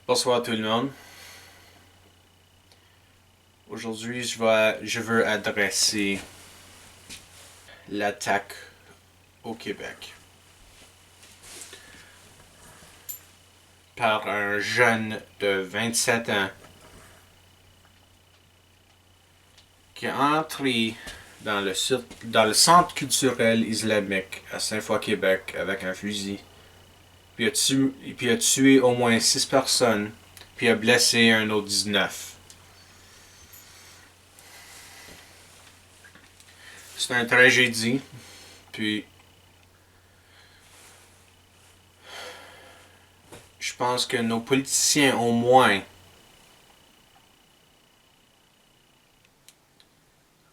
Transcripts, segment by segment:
Bonsoir tout le monde. Aujourd'hui, je veux adresser l'attaque au Québec par un jeune de 27 ans qui est entré dans le centre culturel islamique à Sainte-Foy-Québec avec un fusil. Puis a tué au moins 6 personnes, puis a blessé un autre 19. C'est une tragédie, puis je pense que nos politiciens au moins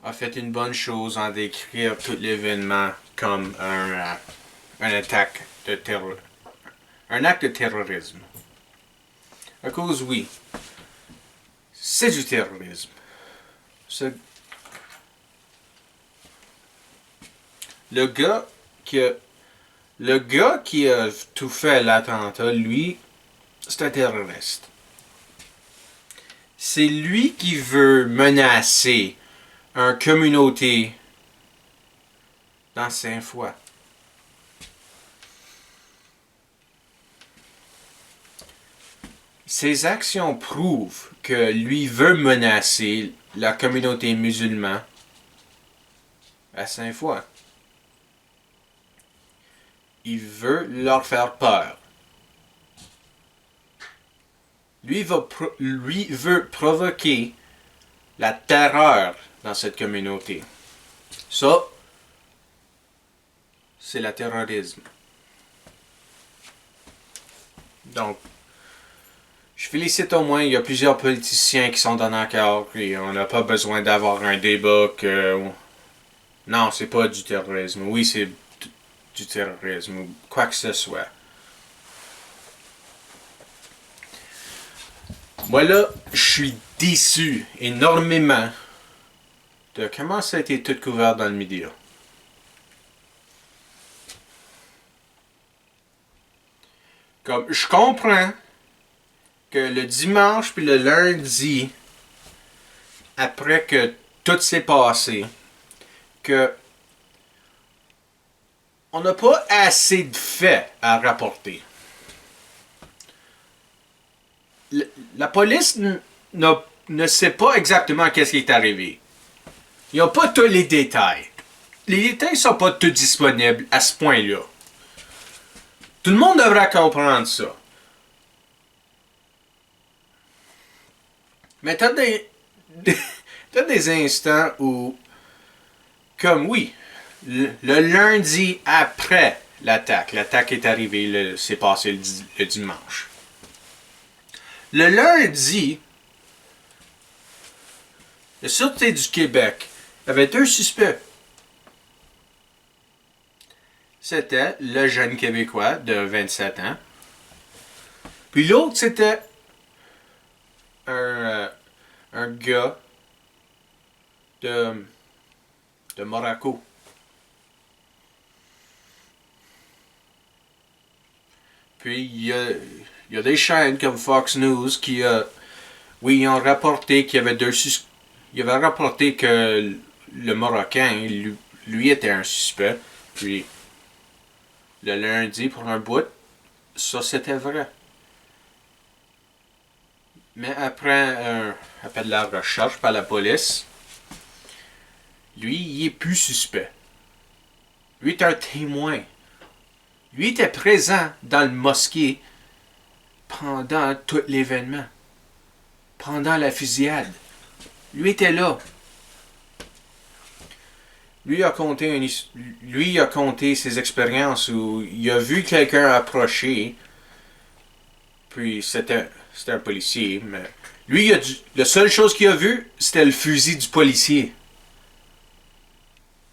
ont fait une bonne chose en décrire tout l'événement comme un attaque de terror, un acte de terrorisme. À cause, oui, c'est du terrorisme. C'est le gars qui a tout fait l'attentat, lui, c'est un terroriste. C'est lui qui veut menacer une communauté dans Sainte-Foy. Ses actions prouvent que lui veut menacer la communauté musulmane à Sainte-Foy. Il veut leur faire peur. Lui veut provoquer la terreur dans cette communauté. Ça, c'est le terrorisme. Donc, je félicite au moins, il y a plusieurs politiciens qui sont dans l'accord et on n'a pas besoin d'avoir un débat que... Non, c'est pas du terrorisme. Oui, c'est du terrorisme ou quoi que ce soit. Moi là, je suis déçu énormément de comment ça a été tout couvert dans le média. Comme, je comprends que le dimanche puis le lundi, après que tout s'est passé, que on n'a pas assez de faits à rapporter. La police ne sait pas exactement qu'est-ce qui est arrivé. Ils n'ont pas tous les détails. Les détails ne sont pas tous disponibles à ce point-là. Tout le monde devrait comprendre ça. Mais t'as des instants où, comme oui, le lundi après l'attaque est arrivée, c'est passé le dimanche. Le lundi, la Sûreté du Québec avait 2 suspects. C'était le jeune Québécois de 27 ans. Puis l'autre, c'était un gars de Monaco. Puis il y a des chaînes comme Fox News qui oui, ils ont rapporté qu'il y avait il avait rapporté que le Marocain, lui était un suspect. Puis le lundi, pour un bout, ça c'était vrai. Mais après de la recherche par la police, lui, il est plus suspect. Lui est un témoin. Lui était présent dans le mosquée pendant tout l'événement. Pendant la fusillade. Lui était là. Lui a conté ses expériences où il a vu quelqu'un approcher. Puis c'était un policier. Mais lui, la seule chose qu'il a vu, c'était le fusil du policier.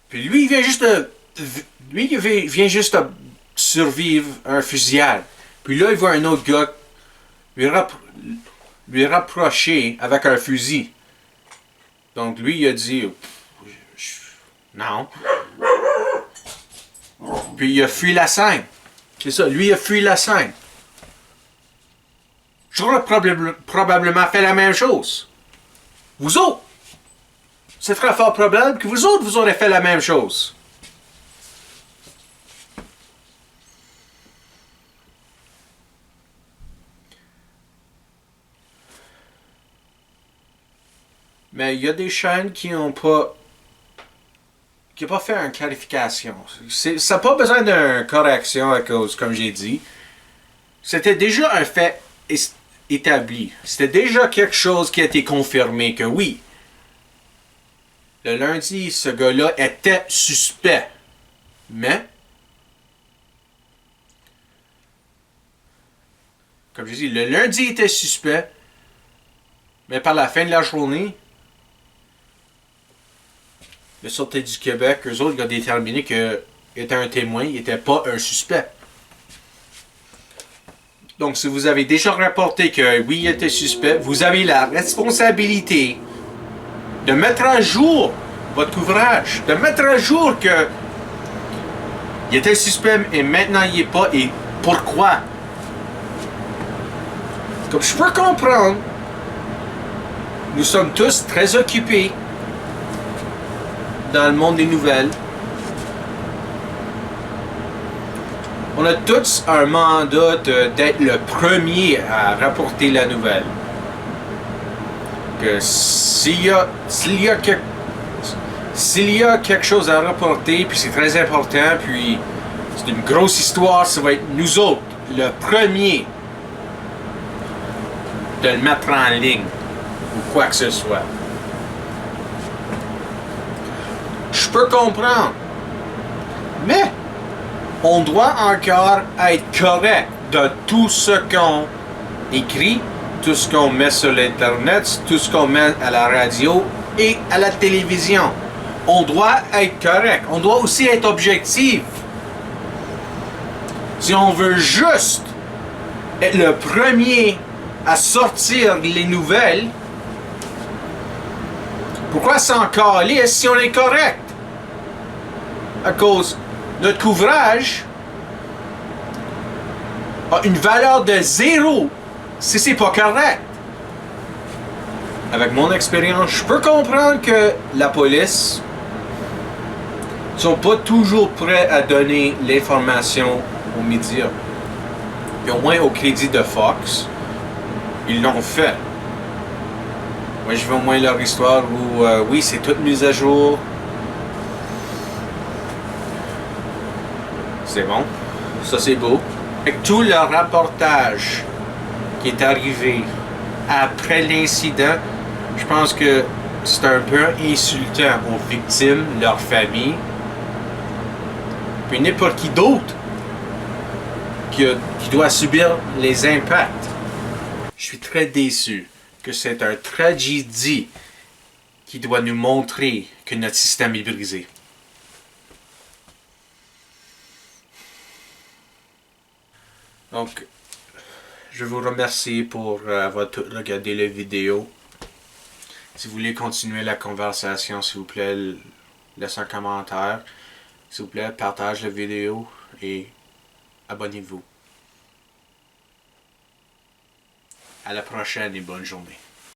Puis lui, il vient juste de survivre à un fusillade. Puis là, il voit un autre gars lui rapprocher avec un fusil. Donc lui, il a dit non. Puis il a fui la scène. C'est ça, lui il a fui la scène. j'aurais probablement fait la même chose. Vous autres, c'est très fort probable que vous autres, vous aurez fait la même chose. Mais il y a des chaînes qui n'ont pas fait une clarification. Ça n'a pas besoin d'une correction à cause, comme j'ai dit. C'était déjà un fait établi. C'était déjà quelque chose qui a été confirmé que oui, le lundi, ce gars-là était suspect. Mais, comme je dis, le lundi était suspect. Mais par la fin de la journée, le Sûreté du Québec, eux autres, ils ont déterminé qu'il était un témoin, il n'était pas un suspect. Donc, si vous avez déjà rapporté que oui, il était suspect, vous avez la responsabilité de mettre à jour votre ouvrage, de mettre à jour que il était suspect et maintenant il n'est pas, et pourquoi? Comme je peux comprendre, nous sommes tous très occupés dans le monde des nouvelles. On a tous un mandat d'être le premier à rapporter la nouvelle. Que s'il y a quelque chose à rapporter, puis c'est très important, puis c'est une grosse histoire, ça va être nous autres, le premier, de le mettre en ligne, ou quoi que ce soit. Je peux comprendre, mais on doit encore être correct de tout ce qu'on écrit, tout ce qu'on met sur l'Internet, tout ce qu'on met à la radio et à la télévision. On doit être correct. On doit aussi être objectif. Si on veut juste être le premier à sortir les nouvelles, pourquoi s'en caler si on est correct? À cause notre couvrage a une valeur de 0 si c'est pas correct. Avec mon expérience, je peux comprendre que la police sont pas toujours prêts à donner l'information aux médias. Et au moins au crédit de Fox, ils l'ont fait. Moi, je veux au moins leur histoire où, oui, c'est toute mise à jour. C'est bon. Ça, c'est beau. Avec tout le rapportage qui est arrivé après l'incident, je pense que c'est un peu insultant aux victimes, leurs familles, puis n'importe qui d'autre qui doit subir les impacts. Je suis très déçu que c'est un tragédie qui doit nous montrer que notre système est brisé. Donc, je vous remercie pour avoir regardé la vidéo. Si vous voulez continuer la conversation, s'il vous plaît, laissez un commentaire. S'il vous plaît, partagez la vidéo et abonnez-vous. À la prochaine et bonne journée.